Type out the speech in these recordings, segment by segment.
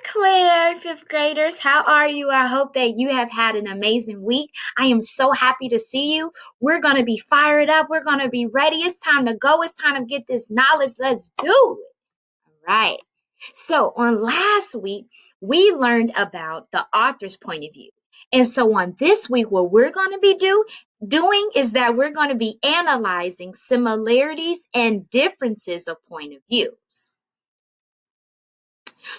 Berclair, fifth graders. How are you? I hope that you have had an amazing week. I am so happy to see you. We're going to be fired up. We're going to be ready. It's time to go. It's time to get this knowledge. Let's do it. All right. So, on last week, we learned about the author's point of view. And so, on this week, what we're going to be doing is that we're going to be analyzing similarities and differences of point of views.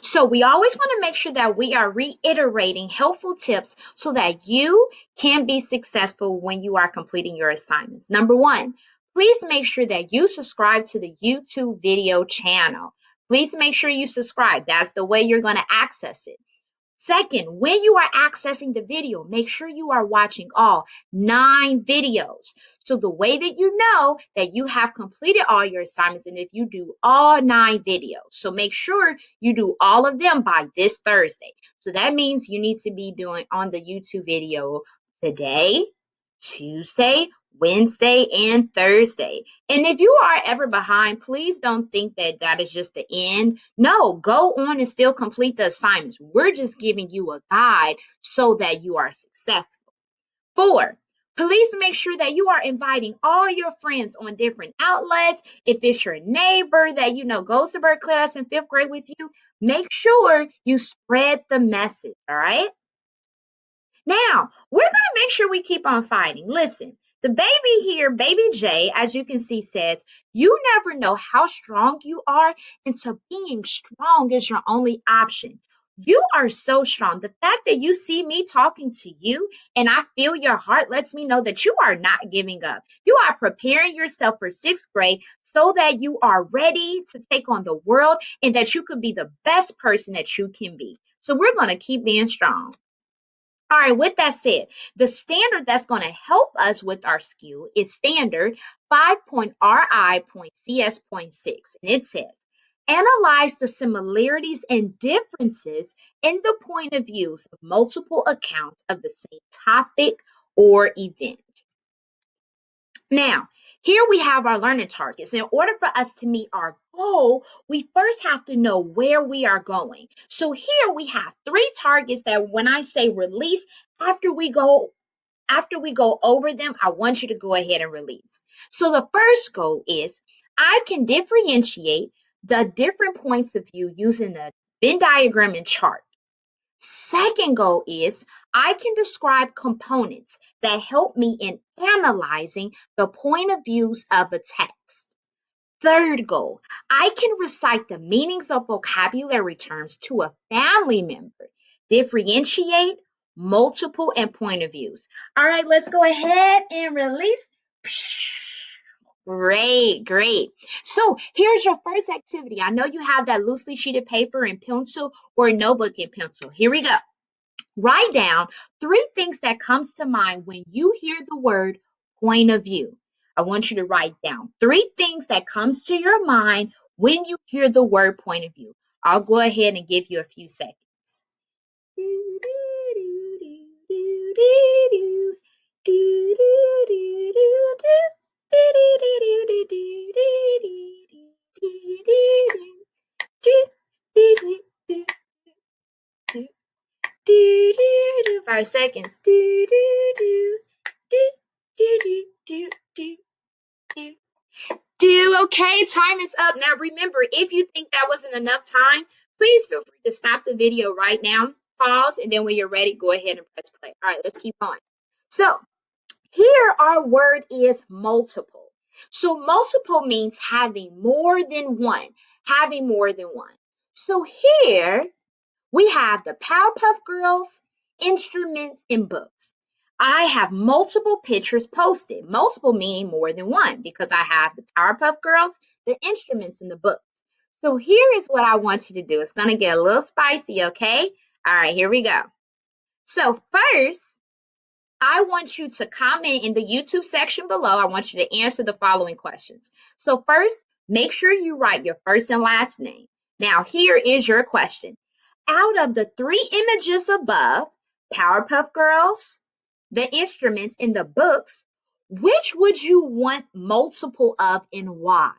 So we always want to make sure that we are reiterating helpful tips so that you can be successful when you are completing your assignments. Number one, please make sure that you subscribe to the YouTube video channel. Please make sure you subscribe. That's the way you're going to access it. Second, when you are accessing the video, make sure you are watching all 9 videos. So the way that you know that you have completed all your assignments and if you do all 9 videos. So make sure you do all of them by this Thursday. So that means you need to be doing on the YouTube video today, Tuesday, Wednesday, and Thursday. And if you are ever behind, please don't think that that is just the end. No, go on and still complete the assignments. We're just giving you a guide so that you are successful. 4, please make sure that you are inviting all your friends on different outlets. If it's your neighbor that you know goes to Berclair that's in 5th grade with you, make sure you spread the message, all right? Now, we're going to make sure we keep on fighting. Listen, the baby here, baby J, as you can see, says, you never know how strong you are until being strong is your only option. You are so strong. The fact that you see me talking to you and I feel your heart lets me know that you are not giving up. You are preparing yourself for 6th grade so that you are ready to take on the world and that you could be the best person that you can be. So we're going to keep being strong. All right, with that said, the standard that's going to help us with our skill is standard 5.RI.CS.6. And it says, analyze the similarities and differences in the point of views of multiple accounts of the same topic or event. Now, here we have our learning targets. In order for us to meet our goal, we first have to know where we are going. So here we have 3 targets that when I say release, after we go over them, I want you to go ahead and release. So the first goal is I can differentiate the different points of view using the Venn diagram and chart. Second goal is I can describe components that help me in analyzing the point of views of a text. Third goal, I can recite the meanings of vocabulary terms to a family member, differentiate multiple and point of views. All right, let's go ahead and release. Great, great. So here's your first activity. I know you have that loosely sheeted paper and pencil or notebook and pencil. Here we go. Write down 3 things that comes to mind when you hear the word point of view. I want you to write down 3 things that comes to your mind when you hear the word point of view. I'll go ahead and give you a few seconds. Do, do, do. 5 seconds. Do, do, do. Do, do, do, do, do, do. Do. Okay, time is up. Now remember, if you think that wasn't enough time, please feel free to stop the video right now, pause, and then when you're ready, go ahead and press play. All right, let's keep going. So here our word is multiple. So multiple means having more than one, having more than one. So here we have the Powerpuff Girls, instruments, and books. I have multiple pictures posted. Multiple meaning more than one because I have the Powerpuff Girls, the instruments, and the books. So here is what I want you to do. It's going to get a little spicy, okay? All right, here we go. So first, I want you to comment in the YouTube section below. I want you to answer the following questions. So first, make sure you write your first and last name. Now, here is your question. Out of the 3 images above, Powerpuff Girls, the instruments, and the books, which would you want multiple of and why?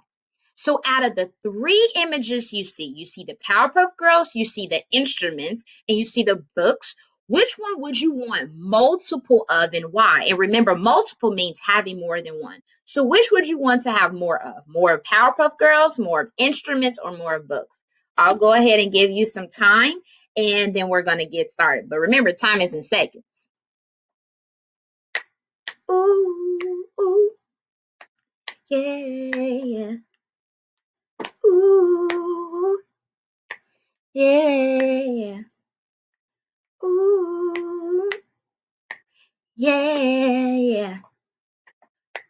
So out of the three images you see the Powerpuff Girls, you see the instruments, and you see the books. Which one would you want multiple of and why? And remember, multiple means having more than one. So which would you want to have more of? More of Powerpuff Girls, more of instruments, or more of books? I'll go ahead and give you some time, and then we're going to get started. But remember, time is in seconds. Ooh, ooh, yeah. Ooh, yeah. Ooh, yeah.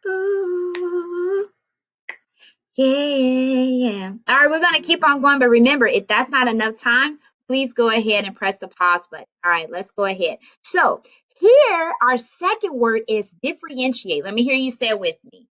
Ooh, yeah. All right, we're going to keep on going, but remember, if that's not enough time, please go ahead and press the pause button. All right, let's go ahead. So here, our second word is differentiate. Let me hear you say it with me.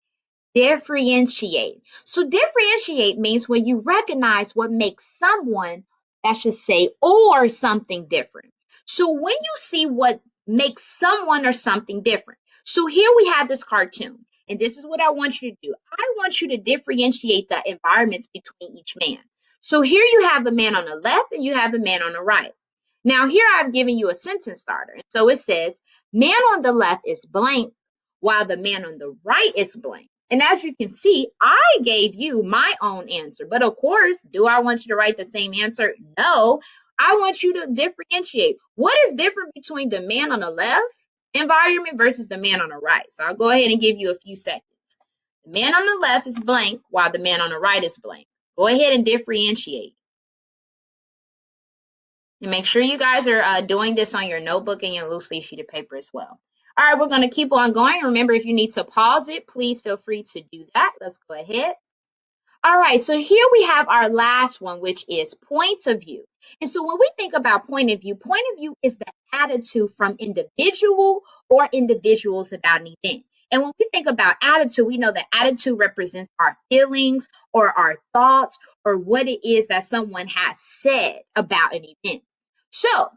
Differentiate. So differentiate means when you recognize what makes someone, I should say, or something different. So when you see what makes someone or something different. So here we have this cartoon, and this is what I want you to do. I want you to differentiate the environments between each man. So here you have a man on the left and you have a man on the right. Now here I've given you a sentence starter. So it says, man on the left is blank, while the man on the right is blank. And as you can see, I gave you my own answer. But of course, do I want you to write the same answer? No. I want you to differentiate. What is different between the man on the left environment versus the man on the right? So I'll go ahead and give you a few seconds. The man on the left is blank, while the man on the right is blank. Go ahead and differentiate. And make sure you guys are doing this on your notebook and your loose leaf sheet of paper as well. All right, we're going to keep on going. Remember, if you need to pause it, please feel free to do that. Let's go ahead. All right, so here we have our last one, which is point of view. And so when we think about point of view is the attitude from individual or individuals about an event. And when we think about attitude, we know that attitude represents our feelings or our thoughts or what it is that someone has said about an event. So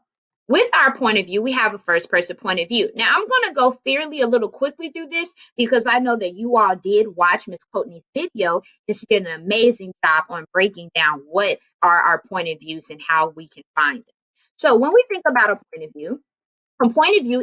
with our point of view, we have a first person point of view. Now, I'm going to go fairly a little quickly through this because I know that you all did watch Miss Courtney's video. She did an amazing job on breaking down what are our point of views and how we can find them. So when we think about a point of view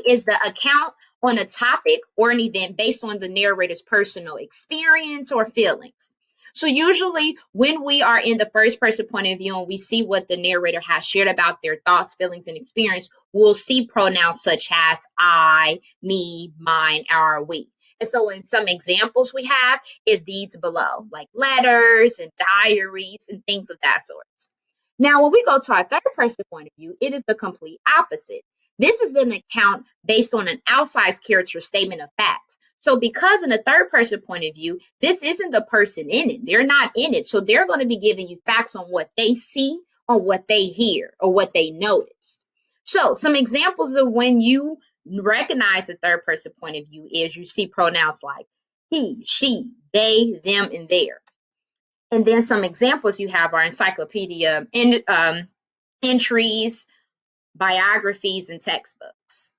is the account on a topic or an event based on the narrator's personal experience or feelings. So usually when we are in the first person point of view and we see what the narrator has shared about their thoughts, feelings, and experience, we'll see pronouns such as I, me, mine, our, we. And so in some examples we have is these below, like letters and diaries and things of that sort. Now, when we go to our third person point of view, it is the complete opposite. This is an account based on an outside character statement of facts. So because in the third person point of view, this isn't the person in it. They're not in it. So they're going to be giving you facts on what they see, on what they hear, or what they notice. So some examples of when you recognize the third person point of view is you see pronouns like he, she, they, them, and their. And then some examples you have are encyclopedia entries, biographies, and textbooks.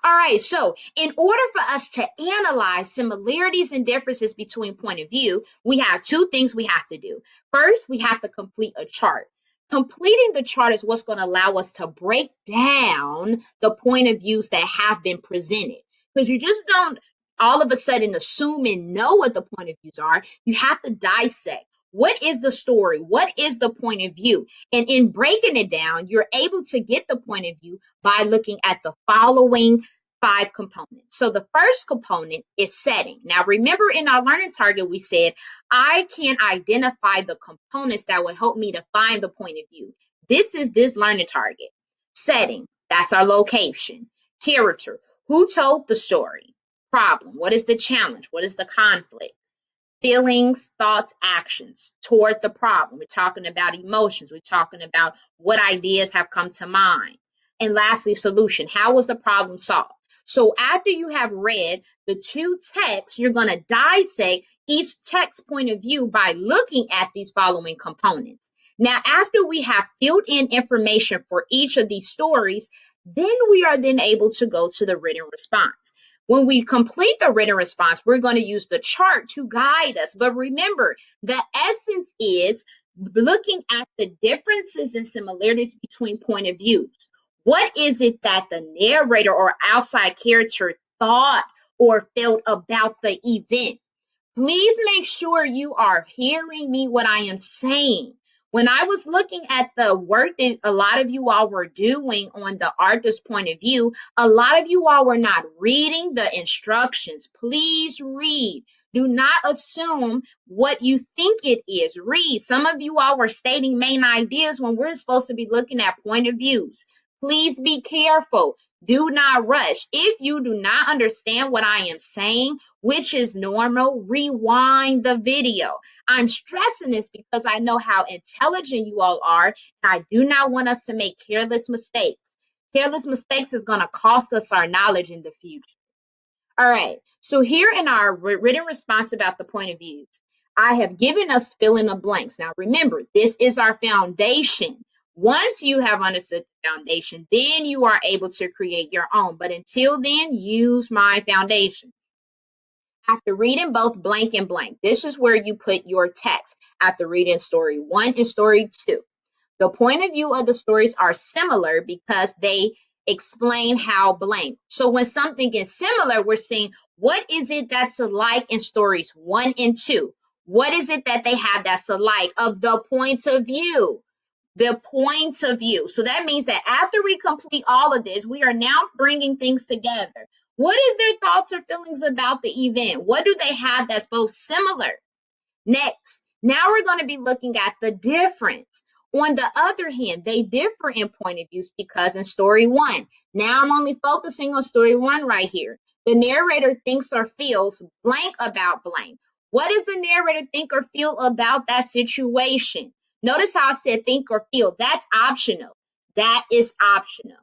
All right, so in order for us to analyze similarities and differences between point of view, we have two things we have to do. First, we have to complete a chart. Completing the chart is what's going to allow us to break down the point of views that have been presented. Because you just don't all of a sudden assume and know what the point of views are. You have to dissect. What is the story? What is the point of view? And in breaking it down, you're able to get the point of view by looking at the following 5 components. So the first component is setting. Now, remember in our learning target, we said, I can identify the components that will help me to find the point of view. This is this learning target. Setting, that's our location. Character, who told the story? Problem, what is the challenge? What is the conflict? Feelings, thoughts, actions toward the problem. We're talking about emotions. We're talking about what ideas have come to mind. And lastly, solution. How was the problem solved? So after you have read the 2 texts, you're going to dissect each text point of view by looking at these following components. Now, after we have filled in information for each of these stories, then we are then able to go to the written response. When we complete the written response, we're going to use the chart to guide us. But remember, the essence is looking at the differences and similarities between point of views. What is it that the narrator or outside character thought or felt about the event? Please make sure you are hearing me what I am saying. When I was looking at the work that a lot of you all were doing on the author's point of view, a lot of you all were not reading the instructions. Please read. Do not assume what you think it is. Read. Some of you all were stating main ideas when we're supposed to be looking at point of views. Please be careful. Do not rush. If you do not understand what I am saying, which is normal, rewind the video. I'm stressing this because I know how intelligent you all are, and I do not want us to make careless mistakes. Careless mistakes is going to cost us our knowledge in the future. All right, so here in our written response about the point of views, I have given us fill in the blanks. Now remember, this is our foundation. Once you have understood the foundation, then you are able to create your own. But until then, use my foundation. After reading both blank and blank, this is where you put your text after reading story 1 and story 2. The point of view of the stories are similar because they explain how blank. So when something is similar, we're seeing what is it that's alike in stories 1 and 2? What is it that they have that's alike of the points of view? The points of view. So that means that after we complete all of this, we are now bringing things together. What is their thoughts or feelings about the event? What do they have that's both similar? Next, now we're going to be looking at the difference. On the other hand, they differ in point of views because in story 1, now I'm only focusing on story 1 right here. The narrator thinks or feels blank about blank. What does the narrator think or feel about that situation? Notice how I said think or feel. That's optional. That is optional.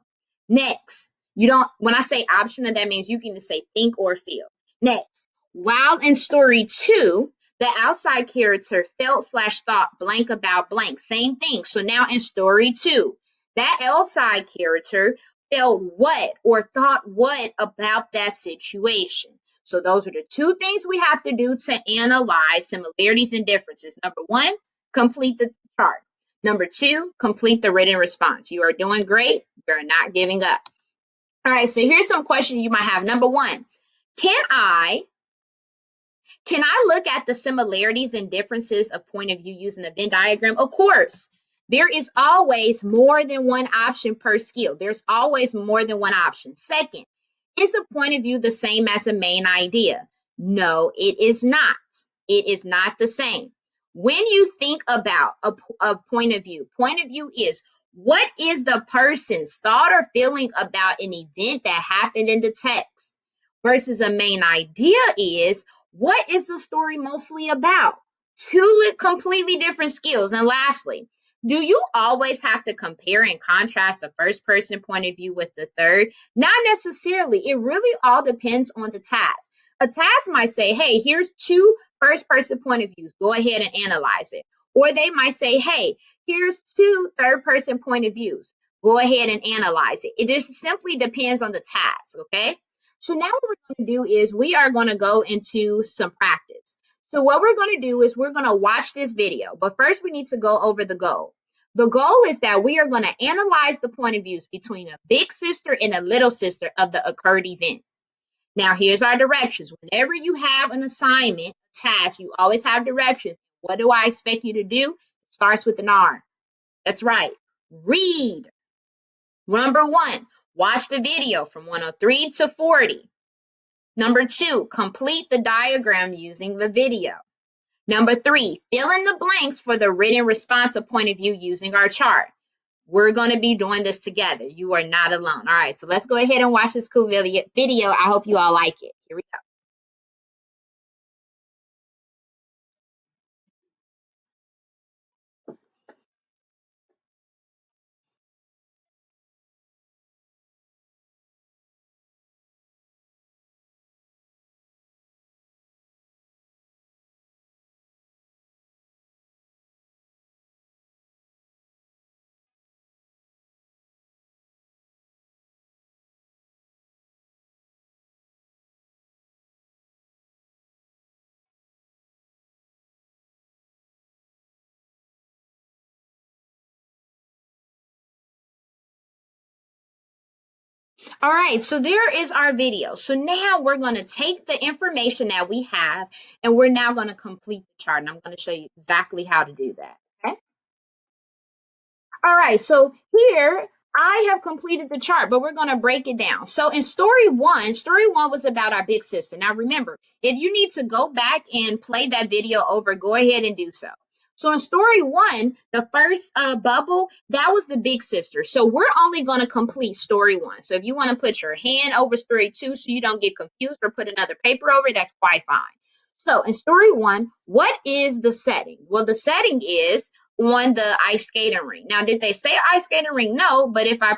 Next, you don't, when I say optional, that means you can just say think or feel. Next, while in story 2, the outside character felt slash thought blank about blank. Same thing. So now in story 2, that outside character felt what or thought what about that situation. So those are the two things we have to do to analyze similarities and differences. Number 1, complete the chart. Number 2, complete the written response. You are doing great. You're not giving up. All right, so here's some questions you might have. Number 1, can I can I look at the similarities and differences of point of view using the Venn diagram? Of course. There is always more than one option per skill. There's always more than one option. Second, is a point of view the same as a main idea? No, it is not. It is not the same. When you think about a point of view is what is the person's thought or feeling about an event that happened in the text versus a main idea is what is the story mostly about? Two completely different skills. And lastly, do you always have to compare and contrast the first person point of view with the third? Not necessarily. It really all depends on the task. A task might say, hey, here's two first person point of views. Go ahead and analyze it. Or they might say, hey, here's two third person point of views. Go ahead and analyze it. It just simply depends on the task, okay? So now what we're going to do is we are going to go into some practice. So what we're going to do is we're going to watch this video, but first we need to go over the goal. The goal is that we are going to analyze the point of views between a big sister and a little sister of the occurred event. Now here's our directions. Whenever you have an assignment, task, you always have directions. What do I expect you to do? It starts with an R. That's right. Read. Number 1, watch the video from 103 to 40. Number 2, complete the diagram using the video. Number 3, fill in the blanks for the written response of point of view using our chart. We're going to be doing this together. You are not alone. All right, so let's go ahead and watch this cool video. I hope you all like it. Here we go. All right, so there is our video. So now we're going to take the information that we have and we're now going to complete the chart. And I'm going to show you exactly how to do that. Okay. All right, so here I have completed the chart, but we're going to break it down. So in story one was about our big sister. Now remember, if you need to go back and play that video over, go ahead and do so. So in story one, the first bubble, that was the big sister. So we're only going to complete story one. So if you want to put your hand over story two so you don't get confused or put another paper over it, that's quite fine. So in story one, what is the setting? Well, the setting is on the ice skating rink. Now, did they say ice skating rink? No, but if I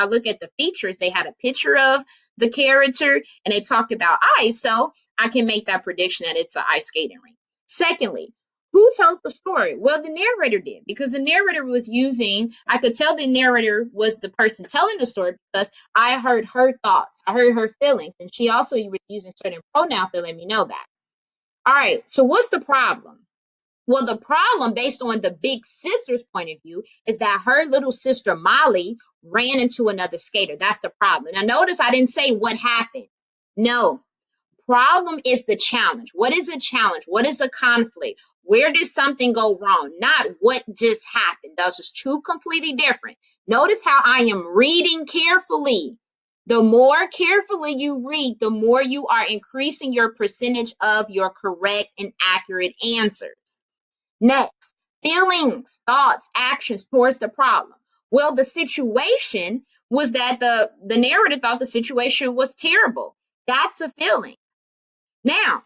look at the features, they had a picture of the character and they talked about ice, so I can make that prediction that it's an ice skating rink. Secondly, who told the story? Well, the narrator did, because the narrator was using, I could tell the narrator was the person telling the story because I heard her thoughts, I heard her feelings, and she also was using certain pronouns that let me know that. All right, so what's the problem? Well, the problem, based on the big sister's point of view, is that her little sister Molly ran into another skater. That's the problem. Now, notice I didn't say what happened. No, problem is the challenge. What is a challenge? What is a conflict? Where did something go wrong? Not what just happened. Those are two completely different. Notice how I am reading carefully. The more carefully you read, the more you are increasing your percentage of your correct and accurate answers. Next, feelings, thoughts, actions towards the problem. Well, the situation was that the narrator thought the situation was terrible. That's a feeling. Now,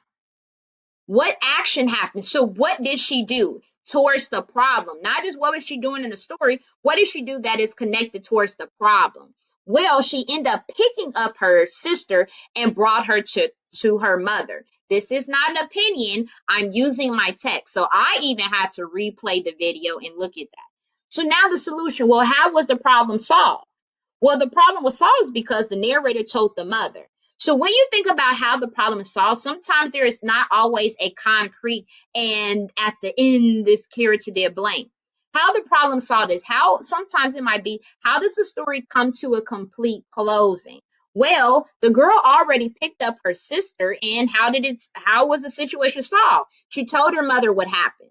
what action happened? So, what did she do towards the problem? Not just what was she doing in the story, what did she do that is connected towards the problem? Well, she ended up picking up her sister and brought her to her mother. This is not an opinion. I'm using my text. So, I even had to replay the video and look at that. So, now the solution, well, how was the problem solved? Well, the problem was solved because the narrator told the mother. So when you think about how the problem is solved, sometimes there is not always a concrete and at the end this character did blank. How the problem solved is how sometimes it might be how does the story come to a complete closing? Well, the girl already picked up her sister, and how was the situation solved? She told her mother what happened.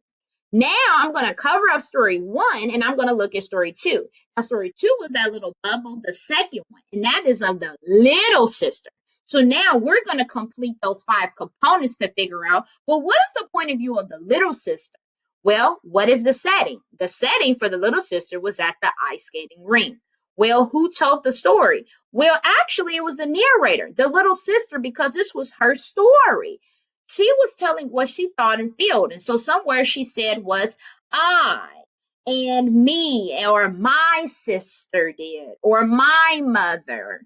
Now I'm going to cover up story one and I'm going to look at story two. Now, story two was that little bubble, the second one, and that is of the little sister. So now we're going to complete those five components to figure out, well, what is the point of view of the little sister? Well, what is the setting? The setting for the little sister was at the ice skating rink. Well, who told the story? Well, actually, it was the narrator, the little sister, because this was her story. She was telling what she thought and felt. And so somewhere she said was I and me, or my sister did, or my mother.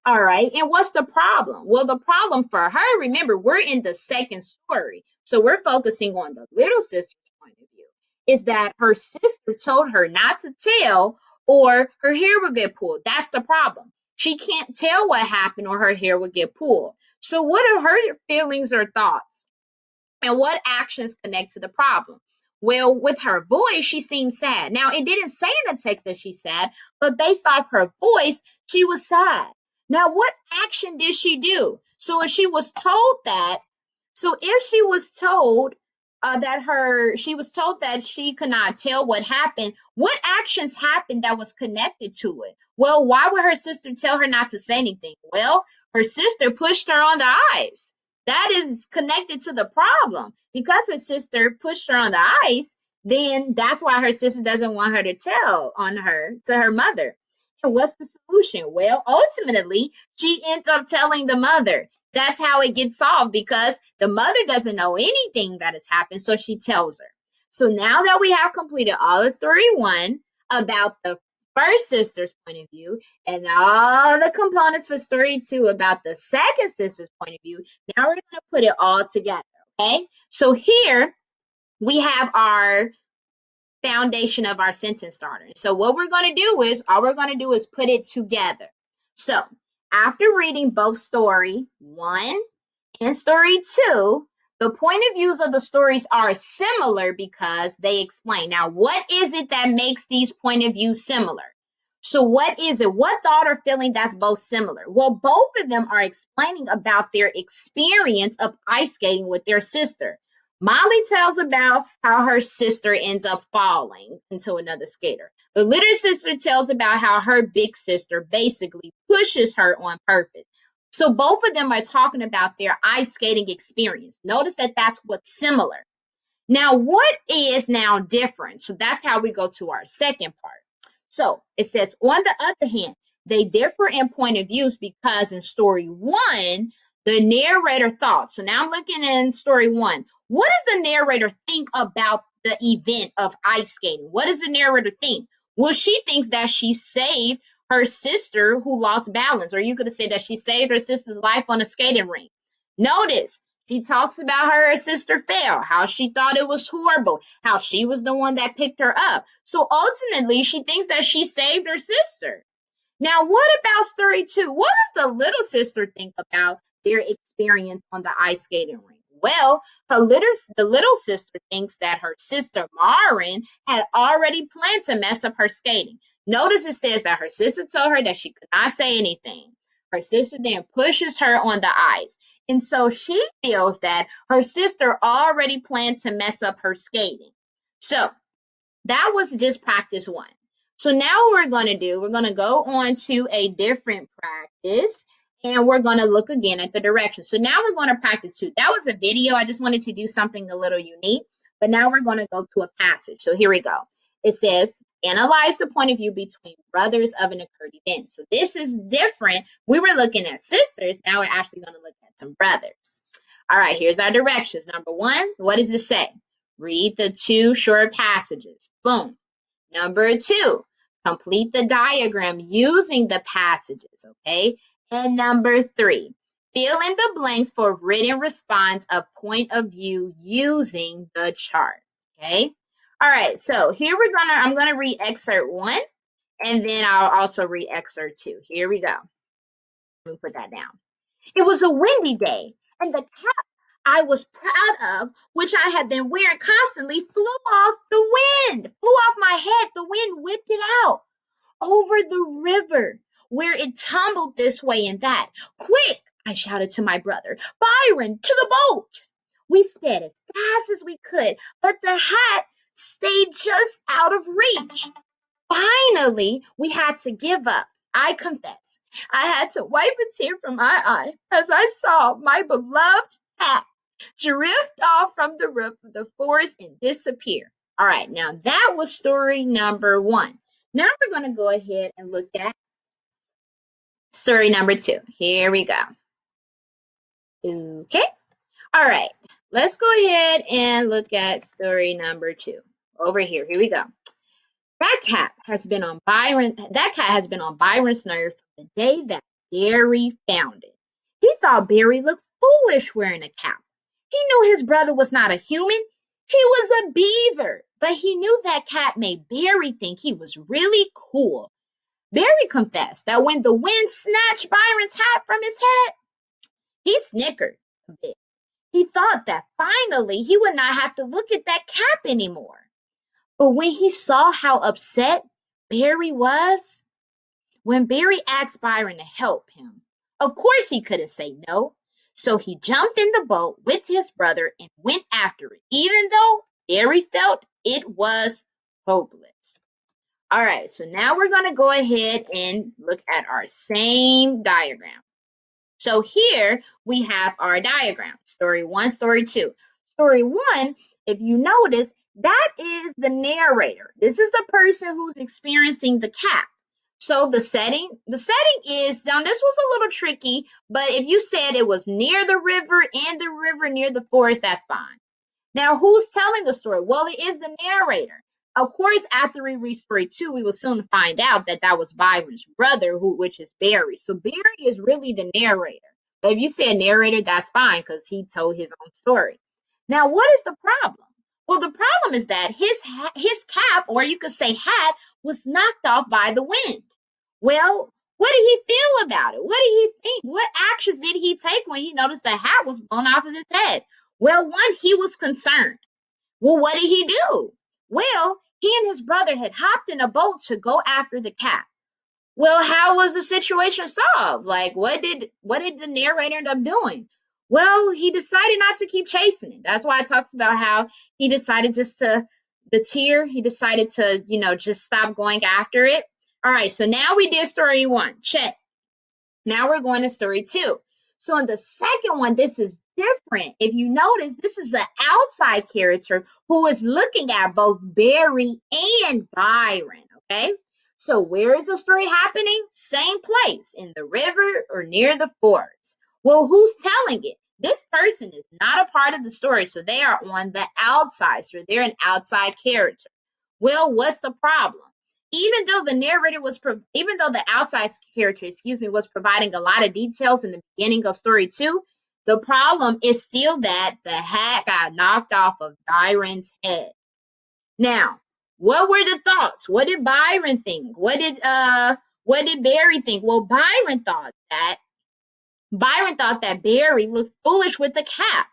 All right. And what's the problem? Well, the problem for her, remember, we're in the second story. So we're focusing on the little sister's point of view, is that her sister told her not to tell or her hair would get pulled. That's the problem. She can't tell what happened or her hair would get pulled. So, what are her feelings or thoughts? And what actions connect to the problem? Well, with her voice, she seemed sad. Now, it didn't say in the text that she's sad, but based off her voice, she was sad. Now, what action did she do? So, if she was told that, so if she was told she was told that she could not tell what happened, what actions happened that was connected to it? Well, why would her sister tell her not to say anything? Well, her sister pushed her on the ice. That is connected to the problem. Because her sister pushed her on the ice, then that's why her sister doesn't want her to tell on her to her mother. And what's the solution? Well, ultimately, she ends up telling the mother. That's how it gets solved because the mother doesn't know anything that has happened, so she tells her. So now that we have completed all of story one about the first sister's point of view and all the components for story two about the second sister's point of view, now we're going to put it all together, okay? So here we have our foundation of our sentence starter. So what we're going to do is, all we're going to do is put it together. So after reading both story one and story two, the point of views of the stories are similar because they explain. Now, what is it that makes these point of views similar? So what is it? What thought or feeling that's both similar? Well, both of them are explaining about their experience of ice skating with their sister. Molly tells about how her sister ends up falling into another skater. The little sister tells about how her big sister basically pushes her on purpose. So both of them are talking about their ice skating experience. Notice that that's what's similar. Now, what is now different? So that's how we go to our second part. So it says, on the other hand, they differ in point of views because in story one, the narrator thought. So now I'm looking in story one. What does the narrator think about the event of ice skating? What does the narrator think? Well, she thinks that she saved her sister who lost balance, or you could have said that she saved her sister's life on a skating rink. Notice she talks about how her sister fell, how she thought it was horrible, how she was the one that picked her up. So ultimately, she thinks that she saved her sister. Now, what about story two? What does the little sister think about their experience on the ice skating rink? Well, the little sister thinks that her sister Marin had already planned to mess up her skating. Notice it says that her sister told her that she could not say anything. Her sister then pushes her on the ice. And so she feels that her sister already planned to mess up her skating. So that was just practice one. So now what we're going to do, we're going to go on to a different practice and we're going to look again at the directions. So now we're going to practice two. That was a video. I just wanted to do something a little unique, but now we're going to go to a passage. So here we go. It says, analyze the point of view between brothers of an occurred event. So this is different. We were looking at sisters. Now we're actually going to look at some brothers. All right, here's our directions. Number one, what does it say? Read the two short passages. Boom. Number two, complete the diagram using the passages, okay? And number three, fill in the blanks for written response of point of view using the chart, okay? All right, so here I'm gonna read excerpt one, and then I'll also read excerpt two. Here we go. Let me put that down. It was a windy day, and the cap I was proud of, which I had been wearing constantly, flew off the wind, flew off my head. The wind whipped it out over the river, where it tumbled this way and that. Quick, I shouted to my brother, Byron, to the boat. We sped as fast as we could, but the hat stayed just out of reach. Finally, we had to give up. I confess. I had to wipe a tear from my eye as I saw my beloved hat drift off from the roof of the forest and disappear. All right, now that was story number one. Now we're going to go ahead and look at story number two. Here we go. Okay. All right. Let's go ahead and look at story number two. Over here. Here we go. That cat has been on Byron's nerve from the day that Barry found it. He thought Barry looked foolish wearing a cap. He knew his brother was not a human. He was a beaver, but he knew that cat made Barry think he was really cool. Barry confessed that when the wind snatched Byron's hat from his head, he snickered a bit. He thought that finally he would not have to look at that cap anymore. But when he saw how upset Barry was, when Barry asked Byron to help him, of course he couldn't say no. So he jumped in the boat with his brother and went after it, even though Barry felt it was hopeless. All right, so now we're going to go ahead and look at our same diagram. So here we have our diagram, story one, story two. Story one, if you notice, that is the narrator. This is the person who's experiencing the cap. So the setting is, now this was a little tricky, but if you said it was near the river and the river near the forest, that's fine. Now, who's telling the story? Well, it is the narrator. Of course, after we read story two, we will soon find out that that was Byron's brother, which is Barry. So Barry is really the narrator. But if you say a narrator, that's fine because he told his own story. Now, what is the problem? Well, the problem is that his cap, or you could say hat, was knocked off by the wind. Well, what did he feel about it? What did he think? What actions did he take when he noticed the hat was blown off of his head? Well, one, he was concerned. Well, what did he do? Well, he and his brother had hopped in a boat to go after the cat. Well, how was the situation solved? Like, what did the narrator end up doing? Well, he decided not to keep chasing it. That's why it talks about how he decided just to he decided to, just stop going after it. All right, so now we did story one. Check. Now we're going to story two. So in the second one, this is different. If you notice, this is an outside character who is looking at both Barry and Byron. Okay. So where is the story happening? Same place, in the river or near the forest. Well, who's telling it? This person is not a part of the story, so they are on the outside. So they're an outside character. Well, what's the problem? Even though the outside character, was providing a lot of details in the beginning of story two, the problem is still that the hat got knocked off of Byron's head. Now, what were the thoughts? What did Byron think? What did Barry think? Well, Byron thought that Barry looked foolish with the cap.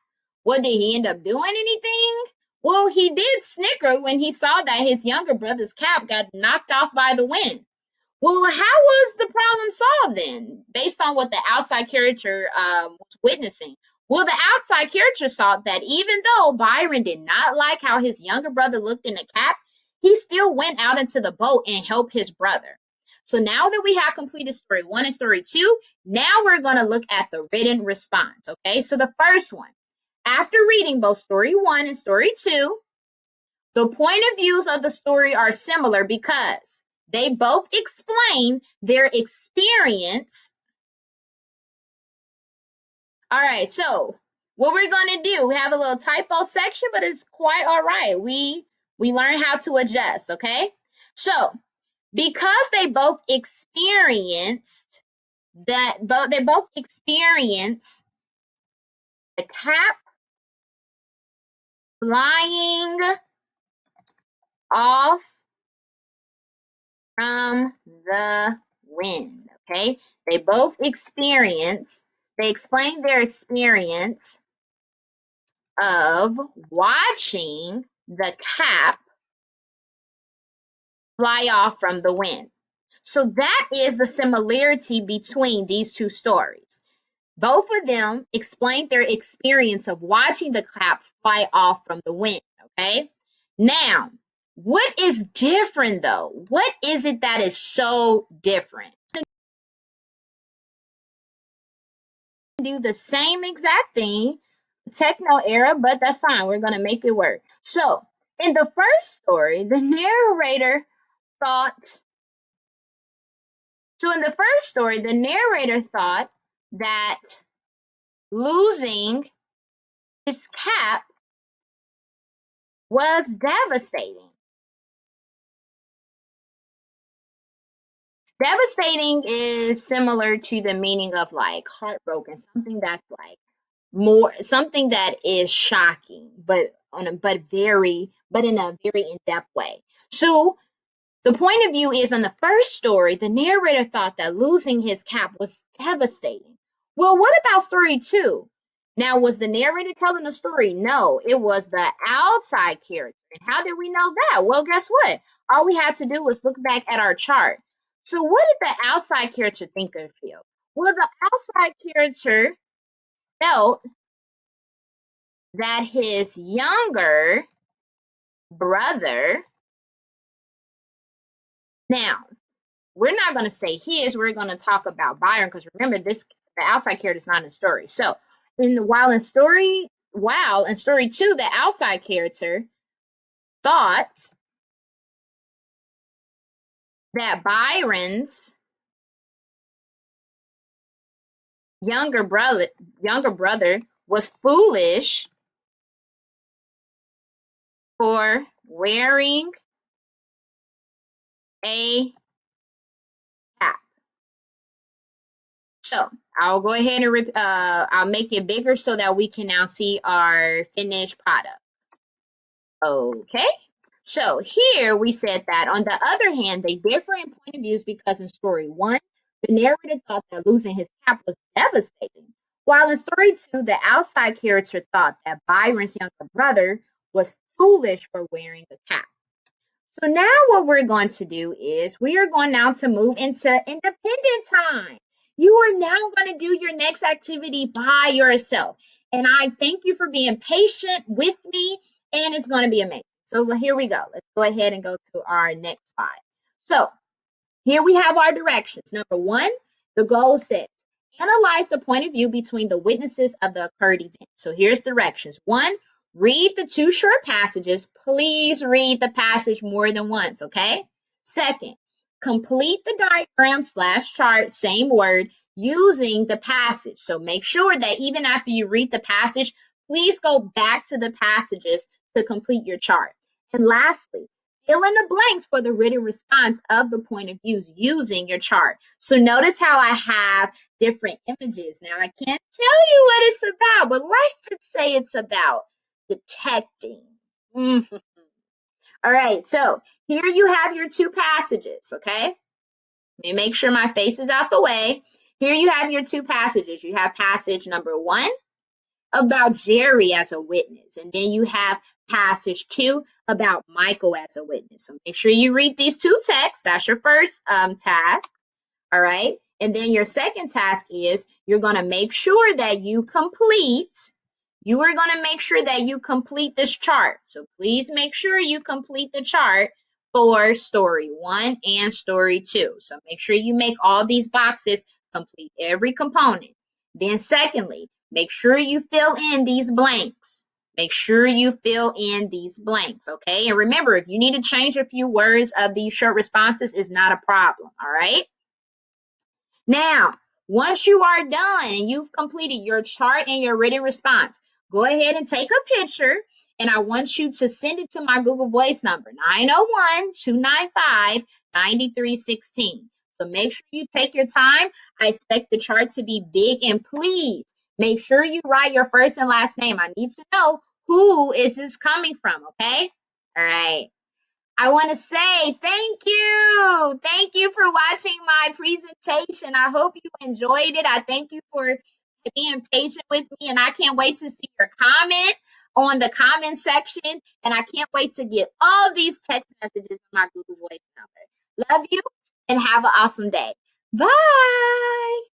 Well, did he end up doing anything? Well, he did snicker when he saw that his younger brother's cap got knocked off by the wind. Well, how was the problem solved then, based on what the outside character was witnessing? Well, the outside character saw that even though Byron did not like how his younger brother looked in the cap, he still went out into the boat and helped his brother. So now that we have completed story one and story two, now we're going to look at the written response. Okay, so the first one, after reading both story one and story two, the point of views of the story are similar because they both explain their experience. All right, so what we're going to do, we have a little typo section, but it's quite all right. We learn how to adjust, okay? So, because they both experienced they both experienced the cap flying off from the wind. Okay, they explain their experience of watching the cap fly off from the wind. So that is the similarity between these two stories. Both of them explained their experience of watching the cap fly off from the wind. Okay, now what is different though? What is it that is so different? Do the same exact thing, techno era, but that's fine. We're going to make it work. So, in the first story, thought, the narrator thought that losing his cap was devastating. Devastating is similar to the meaning of like heartbroken, something that's like something that is shocking, but in a very in-depth way. So the point of view is, in the first story, the narrator thought that losing his cap was devastating. Well, what about story two? Now, was the narrator telling the story? No, it was the outside character. And how did we know that? Well, guess what? All we had to do was look back at our chart. So what did the outside character think or feel? Well, the outside character felt that his younger brother, now we're not going to say his, we're going to talk about Byron, because remember, the outside character is not in the story. So in story two, the outside character thought that Byron's younger brother was foolish for wearing a cap. So I'll go ahead and I'll make it bigger so that we can now see our finished product. Okay, so here we said that, on the other hand, they differ in point of views because in story one, the narrator thought that losing his cap was devastating, while in story two, the outside character thought that Byron's younger brother was foolish for wearing a cap. So now what we're going to do is we are going now to move into independent time. You are now going to do your next activity by yourself. And I thank you for being patient with me, and it's going to be amazing. So here we go. Let's go ahead and go to our next slide. So here we have our directions. Number one, the goal says analyze the point of view between the witnesses of the occurred event. So here's directions. One, read the two short passages. Please read the passage more than once, okay? Second, complete the diagram / chart, same word, using the passage. So make sure that even after you read the passage, please go back to the passages to complete your chart. And lastly, fill in the blanks for the written response of the point of views using your chart. So notice how I have different images. Now, I can't tell you what it's about, but let's just say it's about detecting. All right, so here you have your two passages, okay? Let me make sure my face is out the way. Here you have your two passages. You have passage number one about Jerry as a witness. And then you have passage 2 about Michael as a witness. So make sure you read these two texts. That's your first task. All right. And then your second task is you're going to make sure that you are going to make sure that you complete this chart. So please make sure you complete the chart for story 1 and story 2. So make sure you make all these boxes, complete every component. Then secondly, make sure you fill in these blanks. Make sure you fill in these blanks, okay? And remember, if you need to change a few words of these short responses, it's not a problem, all right? Now, once you are done and you've completed your chart and your written response, go ahead and take a picture, and I want you to send it to my Google Voice number, 901-295-9316. So make sure you take your time. I expect the chart to be big, and please make sure you write your first and last name. I need to know who is this coming from, okay? All right. I want to say thank you. Thank you for watching my presentation. I hope you enjoyed it. I thank you for being patient with me, and I can't wait to see your comment on the comment section, and I can't wait to get all these text messages on my Google Voice number. Love you, and have an awesome day. Bye.